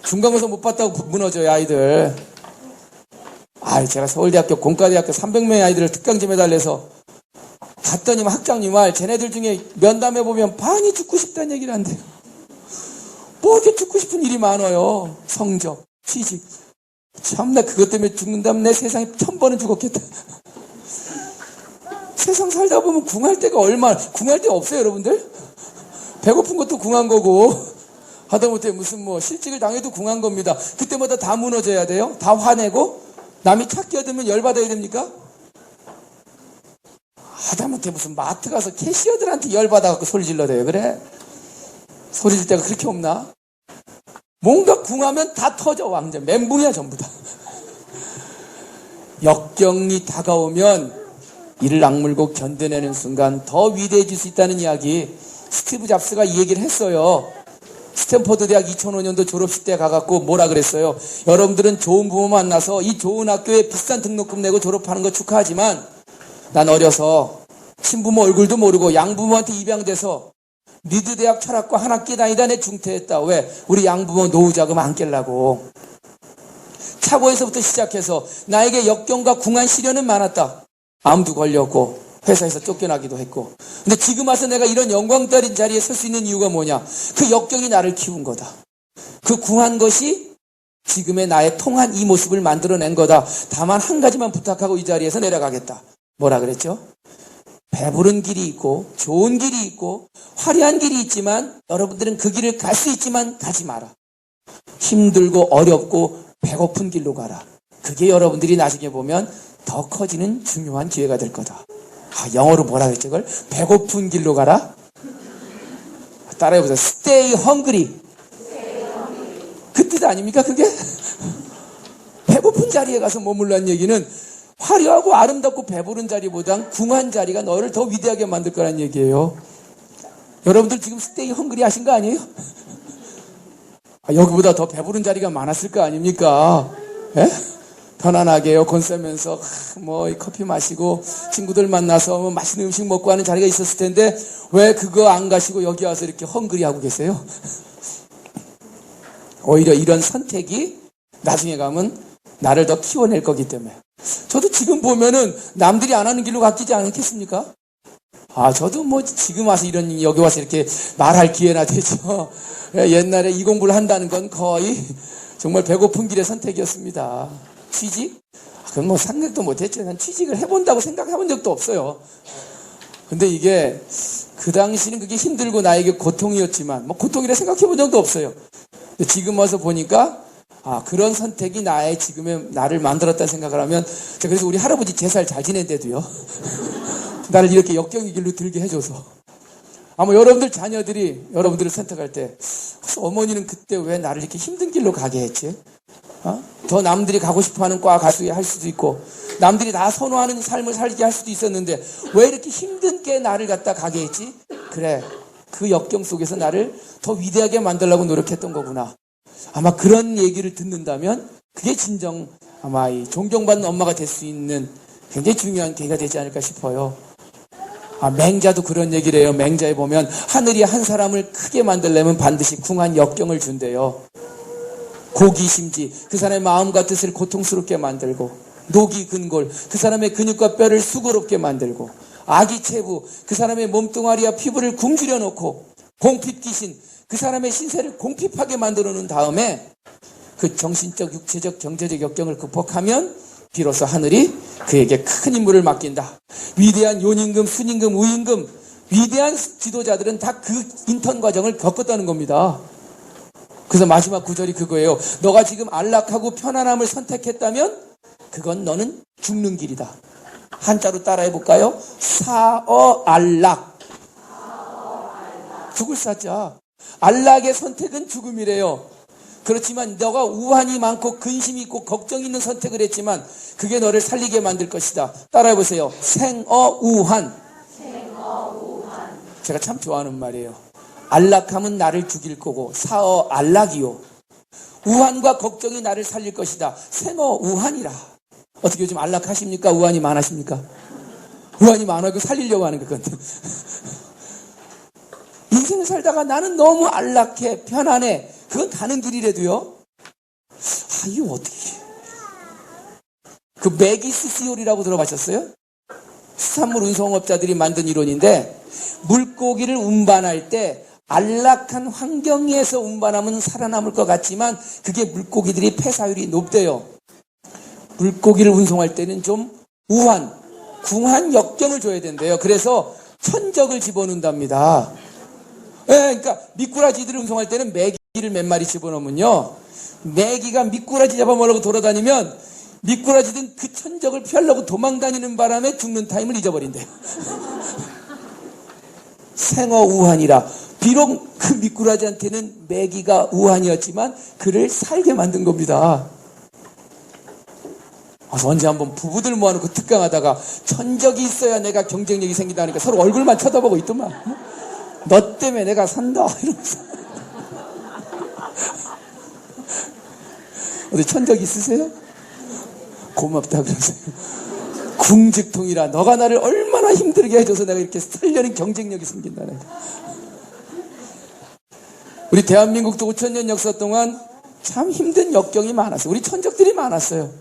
중간고사 못 봤다고 무너져요, 아이들. 제가 서울대학교 공과대학교 300명의 아이들을 특강점에 달래서 다 갔더니 학장님 말, 쟤네들 중에 면담해 보면 반이 죽고 싶다는 얘기를 한대요. 뭐 이렇게 죽고 싶은 일이 많아요. 성적, 취직. 참나 그것 때문에 죽는다면 내 세상에 1000번은 죽었겠다. 세상 살다 보면 궁할 데가 궁할 데 없어요, 여러분들? 배고픈 것도 궁한 거고, 하다못해 무슨 실직을 당해도 궁한 겁니다. 그때마다 다 무너져야 돼요? 다 화내고? 남이 찾기 얻으면 열받아야 됩니까? 하다못해 무슨 마트 가서 캐시어들한테 열받아갖고 소리 질러대요. 그래? 소리 질 때가 그렇게 없나? 뭔가 궁하면 다 터져, 완전. 멘붕이야, 전부 다. 역경이 다가오면 이를 악물고 견뎌내는 순간 더 위대해질 수 있다는 이야기, 스티브 잡스가 이 얘기를 했어요. 스탠퍼드 대학 2005년도 졸업식 때 가갖고 뭐라 그랬어요? 여러분들은 좋은 부모 만나서 이 좋은 학교에 비싼 등록금 내고 졸업하는 거 축하하지만 난 어려서 친부모 얼굴도 모르고 양부모한테 입양돼서 리드 대학 철학과 한 학기 다니다 내 중퇴했다. 왜? 우리 양부모 노후자금 안 깰라고. 차고에서부터 시작해서 나에게 역경과 궁한 시련은 많았다. 암도 걸렸고 회사에서 쫓겨나기도 했고. 근데 지금 와서 내가 이런 영광따린 자리에 설 수 있는 이유가 뭐냐? 그 역경이 나를 키운 거다. 그 궁한 것이 지금의 나의 통한 이 모습을 만들어낸 거다. 다만 한 가지만 부탁하고 이 자리에서 내려가겠다. 뭐라 그랬죠? 배부른 길이 있고 좋은 길이 있고 화려한 길이 있지만 여러분들은 그 길을 갈 수 있지만 가지 마라. 힘들고 어렵고 배고픈 길로 가라. 그게 여러분들이 나중에 보면 더 커지는 중요한 기회가 될 거다. 영어로 뭐라 그랬죠? 그걸? 배고픈 길로 가라? 따라해보세요. Stay hungry. 그 뜻 아닙니까 그게? 배고픈 자리에 가서 머물라는 얘기는 화려하고 아름답고 배부른 자리보단 궁한 자리가 너를 더 위대하게 만들 거란 얘기예요. 여러분들 지금 Stay hungry 하신 거 아니에요? 여기보다 더 배부른 자리가 많았을 거 아닙니까? 예? 편안하게 에어컨 쐬면서 커피 마시고 친구들 만나서 맛있는 음식 먹고 하는 자리가 있었을 텐데 왜 그거 안 가시고 여기 와서 이렇게 헝그리 하고 계세요? 오히려 이런 선택이 나중에 가면 나를 더 키워낼 거기 때문에. 저도 지금 보면은 남들이 안 하는 길로 바뀌지 않겠습니까? 저도 지금 와서 여기 와서 이렇게 말할 기회나 되죠. 옛날에 이 공부를 한다는 건 거의 정말 배고픈 길의 선택이었습니다. 취직? 그건 생각도 못했죠. 난 취직을 해본다고 생각해본 적도 없어요. 근데 이게 그 당시는 그게 힘들고 나에게 고통이었지만 고통이라 생각해본 적도 없어요. 근데 지금 와서 보니까 그런 선택이 나의 지금의 나를 만들었다는 생각을 하면 그래서 우리 할아버지 제살 잘 지낸데도요. 나를 이렇게 역경의 길로 들게 해줘서 아마 여러분들 자녀들이 여러분들을 선택할 때 어머니는 그때 왜 나를 이렇게 힘든 길로 가게 했지? 더 남들이 가고 싶어하는 과 가수에 할 수도 있고 남들이 다 선호하는 삶을 살게 할 수도 있었는데 왜 이렇게 힘든 게 나를 갖다 가게 했지? 그래, 그 역경 속에서 나를 더 위대하게 만들려고 노력했던 거구나. 아마 그런 얘기를 듣는다면 그게 진정 아마 이 존경받는 엄마가 될 수 있는 굉장히 중요한 계기가 되지 않을까 싶어요. 맹자도 그런 얘기를 해요. 맹자에 보면 하늘이 한 사람을 크게 만들려면 반드시 궁한 역경을 준대요. 고기심지, 그 사람의 마음과 뜻을 고통스럽게 만들고, 녹이 근골, 그 사람의 근육과 뼈를 수고롭게 만들고, 아기체부, 그 사람의 몸뚱아리와 피부를 굶주려 놓고, 공핍귀신, 그 사람의 신세를 공핍하게 만들어 놓은 다음에 그 정신적, 육체적, 경제적 역경을 극복하면 비로소 하늘이 그에게 큰 임무를 맡긴다. 위대한 요임금, 순임금, 우임금, 위대한 지도자들은 다 그 인턴 과정을 겪었다는 겁니다. 그래서 마지막 구절이 그거예요. 너가 지금 안락하고 편안함을 선택했다면 그건 너는 죽는 길이다. 한자로 따라해볼까요? 사어안락. 죽을 사자. 안락의 선택은 죽음이래요. 그렇지만 너가 우환이 많고 근심이 있고 걱정이 있는 선택을 했지만 그게 너를 살리게 만들 것이다. 따라해보세요. 생어우환. 제가 참 좋아하는 말이에요. 안락함은 나를 죽일 거고 사어안락이요. 우환과 걱정이 나를 살릴 것이다. 생어우환이라. 어떻게 요즘 안락하십니까? 우환이 많으십니까? 우환이 많아서 살리려고 하는 것 같아요. 인생을 살다가 나는 너무 안락해, 편안해. 그건 가는 길이라도요. 이거 어떻게. 그 메기스 시올이라고 들어봤었어요? 수산물 운송업자들이 만든 이론인데, 물고기를 운반할 때 안락한 환경에서 운반하면 살아남을 것 같지만 그게 물고기들이 폐사율이 높대요. 물고기를 운송할 때는 좀 우한, 궁한 역경을 줘야 된대요. 그래서 천적을 집어넣는답니다. 그러니까 미꾸라지들을 운송할 때는 메기를 몇 마리 집어넣으면요, 메기가 미꾸라지 잡아먹으려고 돌아다니면 미꾸라지든 그 천적을 피하려고 도망다니는 바람에 죽는 타임을 잊어버린대요. 생어 우한이라. 비록 그 미꾸라지한테는 메기가 우한이었지만 그를 살게 만든 겁니다. 언제 한번 부부들 모아놓고 특강하다가 천적이 있어야 내가 경쟁력이 생긴다니까 서로 얼굴만 쳐다보고 있더만. 너 때문에 내가 산다 이러면서. 어디 천적 있으세요? 고맙다 그러세요. 궁직통이라. 너가 나를 얼마나 힘들게 해줘서 내가 이렇게 살려는 경쟁력이 생긴다네. 우리 대한민국도 5,000년 역사 동안 참 힘든 역경이 많았어요. 우리 천적들이 많았어요.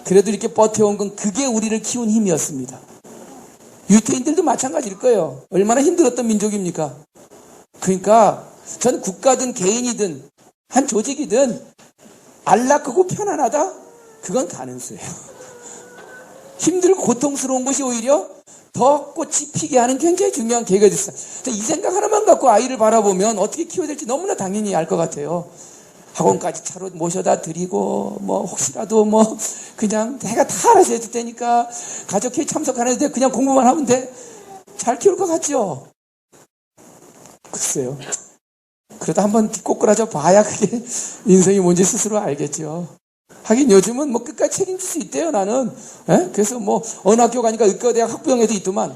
그래도 이렇게 버텨온 건 그게 우리를 키운 힘이었습니다. 유태인들도 마찬가지일 거예요. 얼마나 힘들었던 민족입니까? 그러니까 전 국가든 개인이든 한 조직이든 안락하고 편안하다? 그건 가능수예요. 힘들고 고통스러운 것이 오히려 더 꽃이 피게 하는 굉장히 중요한 계기가 됐어요. 이 생각 하나만 갖고 아이를 바라보면 어떻게 키워야 될지 너무나 당연히 알 것 같아요. 학원까지 차로 모셔다 드리고, 혹시라도 그냥 내가 다 알아서 해줄 테니까 가족회의 참석 안 해도 돼. 그냥 공부만 하면 돼. 잘 키울 것 같죠? 글쎄요. 그러다 한번 꼬꾸라져 봐야 그게 인생이 뭔지 스스로 알겠죠. 하긴 요즘은 끝까지 책임질 수 있대요, 나는. 그래서 어느 학교 가니까 의과대학 학부형에도 있더만.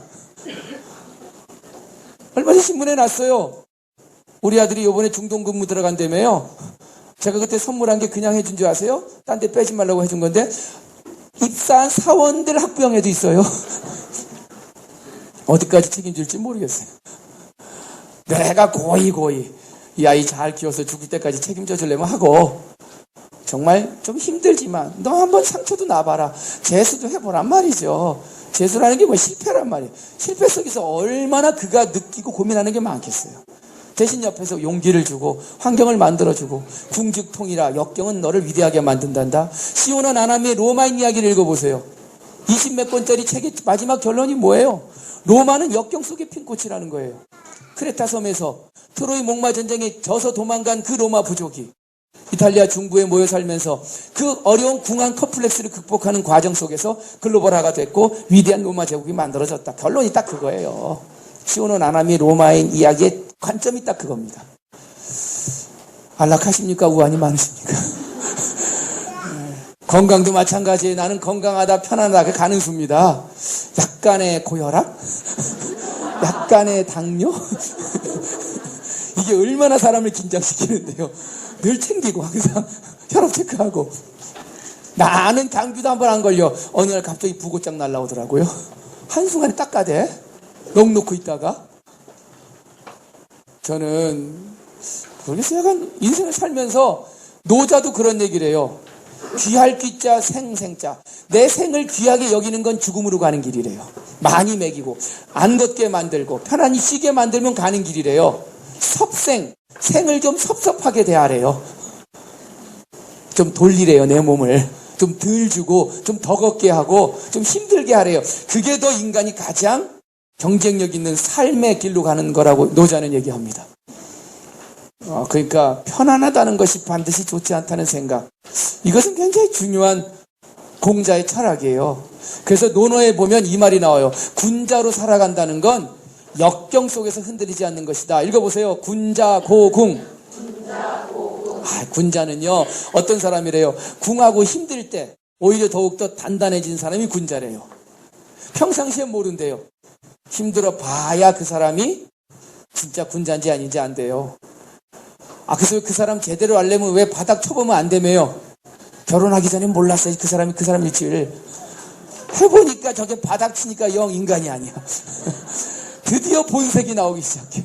얼마 전에 신문에 났어요. 우리 아들이 요번에 중동근무 들어간다며요. 제가 그때 선물한 게 그냥 해준 줄 아세요? 딴 데 빼지 말라고 해준 건데, 입사한 사원들 학부형에도 있어요. 어디까지 책임질지 모르겠어요. 내가 고이 이 아이 잘 키워서 죽을 때까지 책임져 주려면 하고, 정말 좀 힘들지만 너 한번 상처도 놔봐라. 재수도 해보란 말이죠. 재수라는 게 실패란 말이에요. 실패 속에서 얼마나 그가 느끼고 고민하는 게 많겠어요. 대신 옆에서 용기를 주고 환경을 만들어주고, 궁죽통이라. 역경은 너를 위대하게 만든단다. 시온과 나나미의 로마인 이야기를 읽어보세요. 20몇 권짜리 책의 마지막 결론이 뭐예요? 로마는 역경 속의 핀 꽃이라는 거예요. 크레타 섬에서 트로이 목마 전쟁에 져서 도망간 그 로마 부족이 이탈리아 중부에 모여 살면서 그 어려운 궁한 컴플렉스를 극복하는 과정 속에서 글로벌화가 됐고 위대한 로마 제국이 만들어졌다. 결론이 딱 그거예요. 시온과 나나미 로마인 이야기의 관점이 딱 그겁니다. 안락하십니까? 우환이 많으십니까? 건강도 마찬가지예요. 나는 건강하다, 편안하게 가는 수입니다. 약간의 고혈압? 약간의 당뇨? 이게 얼마나 사람을 긴장시키는데요. 늘 챙기고 항상 혈압 체크하고. 나는 감기도 한 번 안 걸려. 어느 날 갑자기 부고짝 날라오더라고요. 한순간에 닦아대. 넋 놓고 있다가. 저는 모르겠어요. 약간 인생을 살면서 노자도 그런 얘기를 해요. 귀할 귀자 생자. 내 생을 귀하게 여기는 건 죽음으로 가는 길이래요. 많이 먹이고 안 걷게 만들고 편안히 쉬게 만들면 가는 길이래요. 생을 좀 섭섭하게 대하래요. 좀 돌리래요. 내 몸을 좀 덜 주고 좀 더 걷게 하고 좀 힘들게 하래요. 그게 더 인간이 가장 경쟁력 있는 삶의 길로 가는 거라고 노자는 얘기합니다. 그러니까 편안하다는 것이 반드시 좋지 않다는 생각. 이것은 굉장히 중요한 공자의 철학이에요. 그래서 논어에 보면 이 말이 나와요. 군자로 살아간다는 건 역경 속에서 흔들리지 않는 것이다. 읽어보세요. 군자고궁. 군자는요, 어떤 사람이래요? 궁하고 힘들 때 오히려 더욱더 단단해진 사람이 군자래요. 평상시에 모른대요. 힘들어 봐야 그 사람이 진짜 군자인지 아닌지 안 돼요. 그래서 그 사람 제대로 알려면 왜 바닥 쳐보면 안 되며요? 결혼하기 전에 몰랐어요. 그 사람이 그 사람 일지를. 해보니까 저게 바닥 치니까 영 인간이 아니야. 드디어 본색이 나오기 시작해.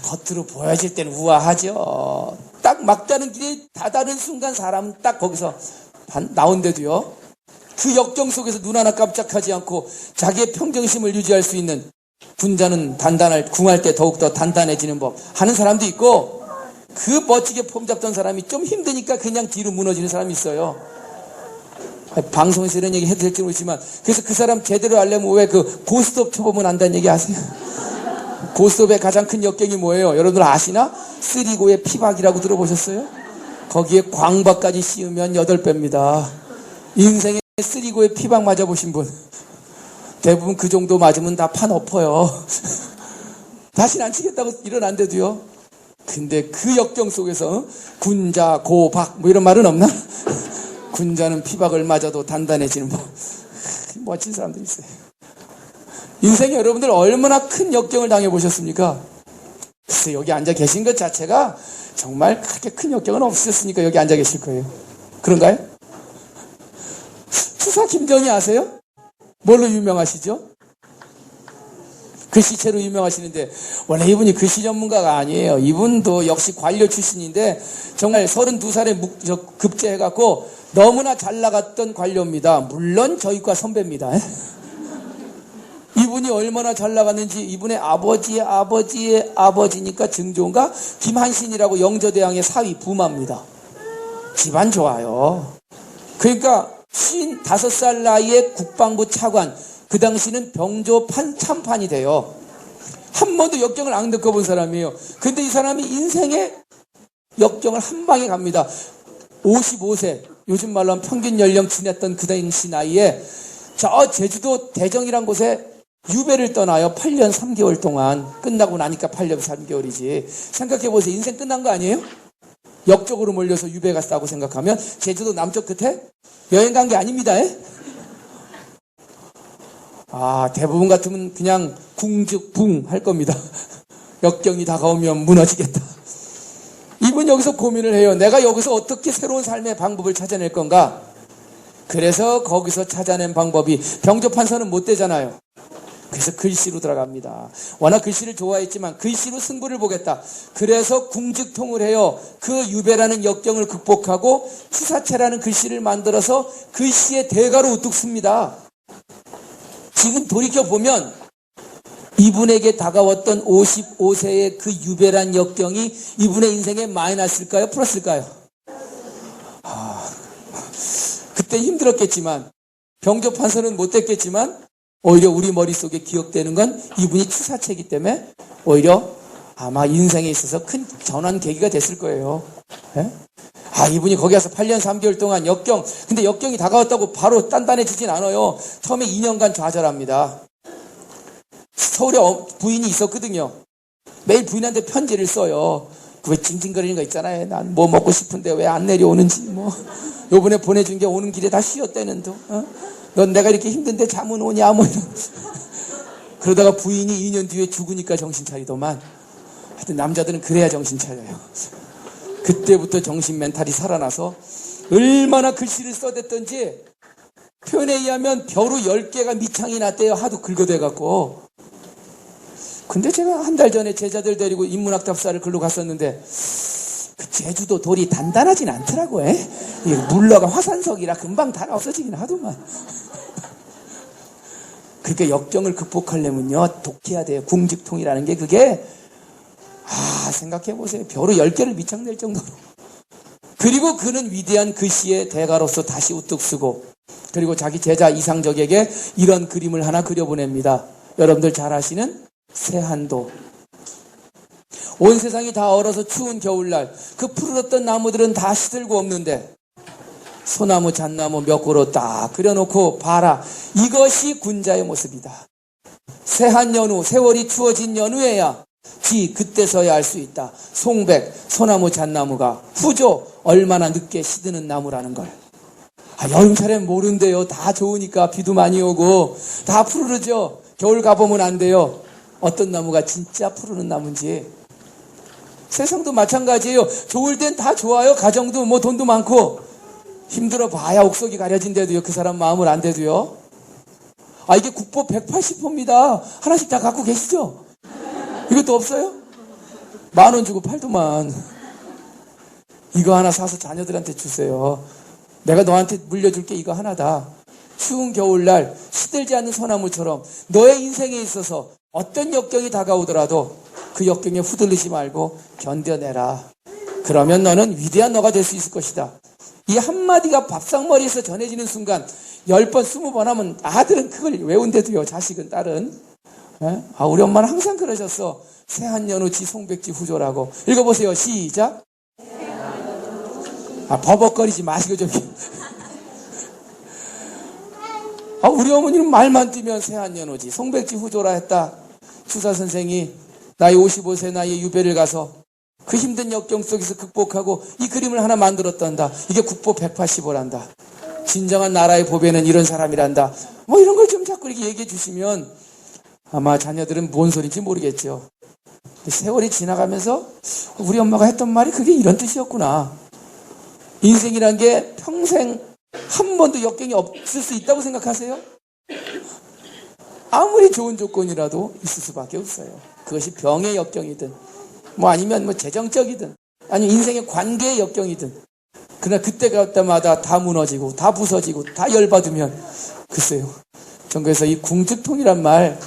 겉으로 보여질 때는 우아하죠. 딱 막다른 길이 다다른 순간 사람은 딱 거기서 나온데도요. 그 역경 속에서 눈 하나 깜짝하지 않고 자기의 평정심을 유지할 수 있는 군자는 궁할 때 더욱더 단단해지는 법 하는 사람도 있고, 그 멋지게 폼 잡던 사람이 좀 힘드니까 그냥 뒤로 무너지는 사람이 있어요. 방송에서 이런 얘기 해도 될지 모르지만, 그래서 그 사람 제대로 알려면 왜 그 고스톱 쳐보면 안다는 얘기 아세요? 고스톱의 가장 큰 역경이 뭐예요? 여러분들 아시나? 쓰리고의 피박이라고 들어보셨어요? 거기에 광박까지 씌우면 8배입니다. 인생에 쓰리고의 피박 맞아보신 분 대부분 그 정도 맞으면 다 판 엎어요. 다시는 안 치겠다고 일어난대도요. 근데 그 역경 속에서 군자 고박 뭐 이런 말은 없나? 군자는 피박을 맞아도 단단해지는 법. 멋진 사람들이 있어요. 인생에 여러분들 얼마나 큰 역경을 당해보셨습니까? 글쎄, 여기 앉아 계신 것 자체가 정말 그렇게 큰 역경은 없으셨으니까 여기 앉아 계실 거예요. 그런가요? 추사 김정희 아세요? 뭘로 유명하시죠? 글씨체로 유명하시는데, 원래 이분이 글씨 전문가가 아니에요. 이분도 역시 관료 출신인데 정말 32살에 급제해갖고 너무나 잘 나갔던 관료입니다. 물론 저희과 선배입니다. 이분이 얼마나 잘 나갔는지 이분의 아버지의 아버지의 아버지니까 증조인가 김한신이라고 영조대왕의 사위 부마입니다. 집안 좋아요. 그러니까 55살 나이에 국방부 차관, 그 당시는 병조 참판이 돼요. 한 번도 역경을 안 겪어본 사람이에요. 근데 이 사람이 인생의 역경을 한 방에 갑니다. 55세, 요즘 말로 하면 평균 연령 지났던 그 당시 나이에 저 제주도 대정이란 곳에 유배를 떠나요. 8년 3개월 동안. 끝나고 나니까 8년 3개월이지. 생각해보세요. 인생 끝난 거 아니에요? 역적으로 몰려서 유배 갔다고 생각하면 제주도 남쪽 끝에 여행 간 게 아닙니다. 대부분 같으면 그냥 궁즉붕 할 겁니다. 역경이 다가오면 무너지겠다. 이분 여기서 고민을 해요. 내가 여기서 어떻게 새로운 삶의 방법을 찾아낼 건가? 그래서 거기서 찾아낸 방법이, 병조판서는 못 되잖아요. 그래서 글씨로 들어갑니다. 워낙 글씨를 좋아했지만 글씨로 승부를 보겠다. 그래서 궁즉통을 해요. 그 유배라는 역경을 극복하고 추사체라는 글씨를 만들어서 글씨의 대가로 우뚝 씁니다. 지금 돌이켜보면 이분에게 다가왔던 55세의 그 유배란 역경이 이분의 인생에 마이너스일까요? 플러스일까요? 그때 힘들었겠지만, 병조판서는 못 됐겠지만, 오히려 우리 머릿속에 기억되는 건 이분이 추사체이기 때문에 오히려 아마 인생에 있어서 큰 전환 계기가 됐을 거예요. 예? 이분이 거기 가서 8년 3개월 동안 역경, 근데 역경이 다가왔다고 바로 단단해지진 않아요. 처음에 2년간 좌절합니다. 서울에 부인이 있었거든요. 매일 부인한테 편지를 써요. 그 왜 징징거리는 거 있잖아요. 난 뭐 먹고 싶은데 왜 안 내려오는지, 요번에 보내준 게 오는 길에 다 쉬었다는데, 넌 내가 이렇게 힘든데 잠은 오냐, 이런. 그러다가 부인이 2년 뒤에 죽으니까 정신 차리더만. 하여튼 남자들은 그래야 정신 차려요. 그때부터 정신 멘탈이 살아나서 얼마나 글씨를 써댔던지, 표현에 의하면 벼루 10개가 밑창이 났대요. 하도 긁어대갖고. 근데 제가 한 달 전에 제자들 데리고 인문학 답사를 글로 갔었는데, 그 제주도 돌이 단단하진 않더라고. 물러가 화산석이라 금방 다 없어지긴 하더만. 그러니까 역경을 극복하려면요, 독해야 돼요. 궁즉통이라는 게 그게, 생각해보세요. 벼루 10개를 밑창낼 정도로. 그리고 그는 위대한 글씨의 대가로서 다시 우뚝 쓰고, 그리고 자기 제자 이상적에게 이런 그림을 하나 그려보냅니다. 여러분들 잘 아시는 새한도. 온 세상이 다 얼어서 추운 겨울날 그 푸르렀던 나무들은 다 시들고 없는데 소나무 잣나무 몇 그루 딱 그려놓고 봐라. 이것이 군자의 모습이다. 새한 연후, 세월이 추워진 연후에야 그때서야 알 수 있다. 송백, 소나무 잣나무가 후조 얼마나 늦게 시드는 나무라는 걸. 여름철엔 모른대요. 다 좋으니까 비도 많이 오고 다 푸르르죠. 겨울 가보면 안 돼요. 어떤 나무가 진짜 푸르는 나무인지. 세상도 마찬가지예요. 좋을 땐 다 좋아요. 가정도 돈도 많고. 힘들어 봐야 옥석이 가려진대도요. 그 사람 마음을 안 돼도요. 이게 국보 180호입니다. 하나씩 다 갖고 계시죠? 이것도 없어요? 10,000원 주고 팔더만. 이거 하나 사서 자녀들한테 주세요. 내가 너한테 물려줄 게 이거 하나다. 추운 겨울날 시들지 않는 소나무처럼 너의 인생에 있어서 어떤 역경이 다가오더라도 그 역경에 후들리지 말고 견뎌내라. 그러면 너는 위대한 너가 될 수 있을 것이다. 이 한마디가 밥상머리에서 전해지는 순간 10번, 20번 하면 아들은 그걸 외운데도요. 자식은, 딸은. 우리 엄마는 항상 그러셨어. 새한연우지 송백지 후조라고. 읽어보세요. 시작. 버벅거리지 마시고 좀. 우리 어머니는 말만 뛰면 새한연우지 송백지 후조라 했다. 추사 선생이 나이 55세 나이에 유배를 가서 그 힘든 역경 속에서 극복하고 이 그림을 하나 만들었단다. 이게 국보 185란다. 진정한 나라의 보배는 이런 사람이란다. 이런 걸 좀 자꾸 이렇게 얘기해 주시면 아마 자녀들은 뭔 소리인지 모르겠죠. 세월이 지나가면서 우리 엄마가 했던 말이 그게 이런 뜻이었구나. 인생이란 게 평생 한 번도 역경이 없을 수 있다고 생각하세요? 아무리 좋은 조건이라도 있을 수밖에 없어요. 그것이 병의 역경이든 아니면 재정적이든 아니면 인생의 관계의 역경이든 그러나 그때가 때마다 다 무너지고 다 부서지고 다 열받으면 글쎄요. 전 그래서 이 궁즉통이란 말,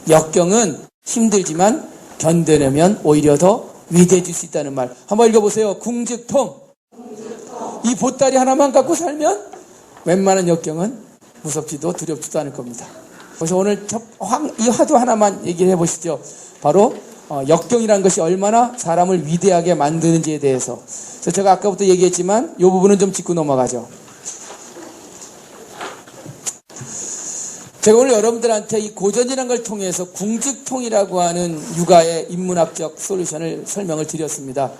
역경은 힘들지만 견뎌내면 오히려 더 위대해질 수 있다는 말. 한번 읽어보세요. 궁즉통. 이 보따리 하나만 갖고 살면 웬만한 역경은 무섭지도 두렵지도 않을 겁니다. 그래서 오늘 이 화두 하나만 얘기를 해보시죠. 바로 역경이라는 것이 얼마나 사람을 위대하게 만드는지에 대해서. 그래서 제가 아까부터 얘기했지만 이 부분은 좀 짚고 넘어가죠. 제가 오늘 여러분들한테 이 고전이라는 걸 통해서 궁즉통이라고 하는 육아의 인문학적 솔루션을 설명을 드렸습니다.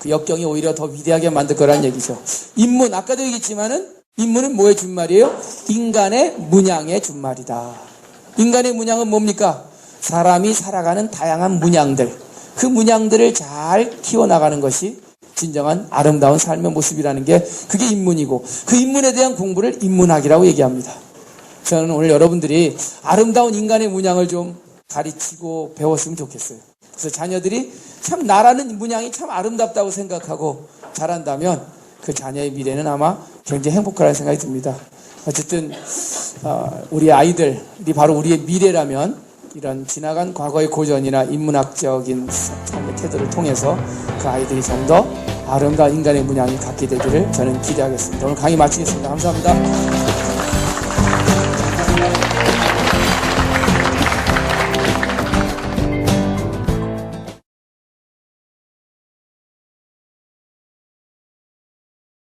그 역경이 오히려 더 위대하게 만들 거라는 얘기죠. 인문, 아까도 얘기했지만은 인문은 뭐의 준말이에요? 인간의 문양의 준말이다. 인간의 문양은 뭡니까? 사람이 살아가는 다양한 문양들, 그 문양들을 잘 키워나가는 것이 진정한 아름다운 삶의 모습이라는 게 그게 인문이고, 그 인문에 대한 공부를 인문학이라고 얘기합니다. 저는 오늘 여러분들이 아름다운 인간의 문양을 좀 가르치고 배웠으면 좋겠어요. 그래서 자녀들이 참 나라는 문양이 참 아름답다고 생각하고 잘한다면 그 자녀의 미래는 아마 굉장히 행복하다는 생각이 듭니다. 어쨌든 우리 아이들이 바로 우리의 미래라면 이런 지나간 과거의 고전이나 인문학적인 삶의 태도를 통해서 그 아이들이 좀 더 아름다운 인간의 문양을 갖게 되기를 저는 기대하겠습니다. 오늘 강의 마치겠습니다. 감사합니다.